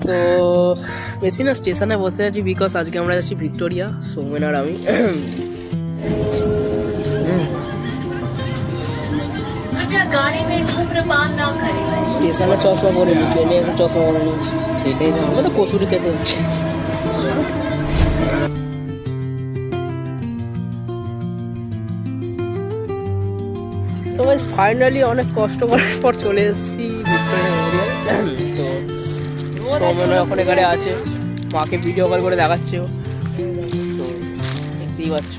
তো বেশি না স্টেশনে বসে আছি, বিকজ আজকে আমরা যাচ্ছি ভিক্টোরিয়া, সৌমেন আর আমি। স্টেশনে চশমা পরে নি, ট্রেনে এসে চশমা পরে নি, সেটাই তো আমরা তো কচুরি খেতে হচ্ছে। তো ফাইনালি অনেক কষ্ট করার পর চলে এসেছি ভিক্টোরিয়া মেমোরিয়াল। তো সৌমেন এখন এখানে আছে, মাকে ভিডিও কল করে দেখাচ্ছে, তো দেখতেই পাচ্ছ।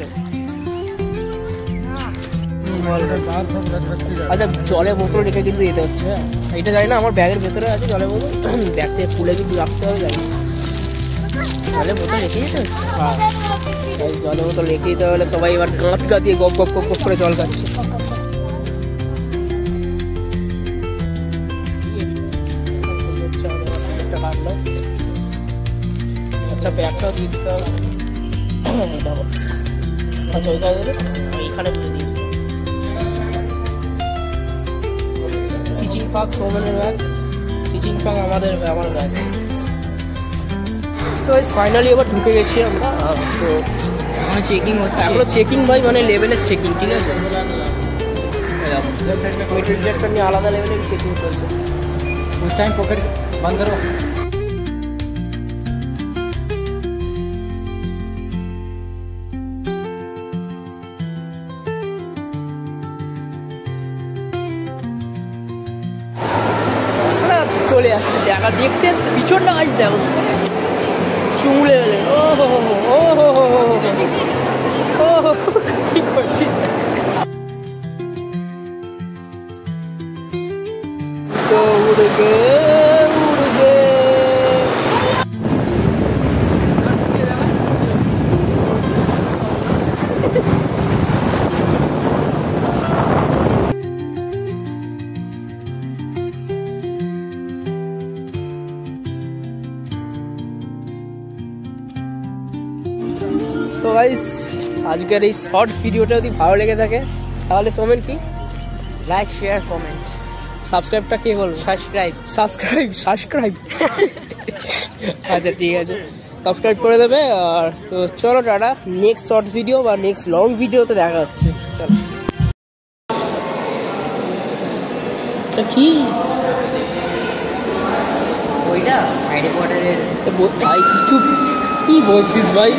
আচ্ছা, জলের বোতল রেখে কিন্তু যেতে হচ্ছে। হ্যাঁ, এটা জানি না, আমার ব্যাগের ভেতরে আছে জলের বোতল, ব্যাগ থেকে খুলে কিন্তু রাখতে হবে, জানি জলের বোতল রেখে যেতে হচ্ছে। হ্যাঁ, জলের বোতল রেখে যেতে হলে সবাই এবার গাঁত গাঁতিয়ে গপ গপ গপ গপ করে জল খাচ্ছে। আচ্ছা, ব্যাগটাও দিয়ে দিতে হবে। আচ্ছা, ওইখানে এইখানে তুলে দিয়েছি। চিচিং পাক সৌমেনের ব্যাগ, চিচিং পাক আমার ব্যাগ। তো ফাইনালি এবার ঢুকে গেছি আমরা। তো চেকিং হচ্ছে, এখনো চেকিং ভাই, মানে লেভেলের চেকিং, ঠিক আছে? মেটাল ডিটেক্টর নিয়ে আলাদা লেভেলের চেকিং চলছে। উস টাইম পকেট বন্ধ করো। চলে যাচ্ছে, দেখা দেখতে এসছে, পিছনটা গাছ দেখো চুমুলে গেলে। ও হো হো ও হো হো ও হো, কি করছি? তো উড়ে গে তো গাইস, আজকের এই শর্টস ভিডিওটা যদি ভালো লেগে থাকে তাহলে সৌমেন কি লাইক, শেয়ার, কমেন্ট, সাবস্ক্রাইবটা কে বলবো? সাবস্ক্রাইব। আচ্ছা, ঠিক আছে, সাবস্ক্রাইব করে দেবে। আর তো চলো টাটা, নেক্সট শর্ট ভিডিও বা নেক্সট লং ভিডিওতে দেখা হচ্ছে। চলো, কি ওইটা হ্যারি পটারের? ভাই চুপ, কি বলছিস ভাই?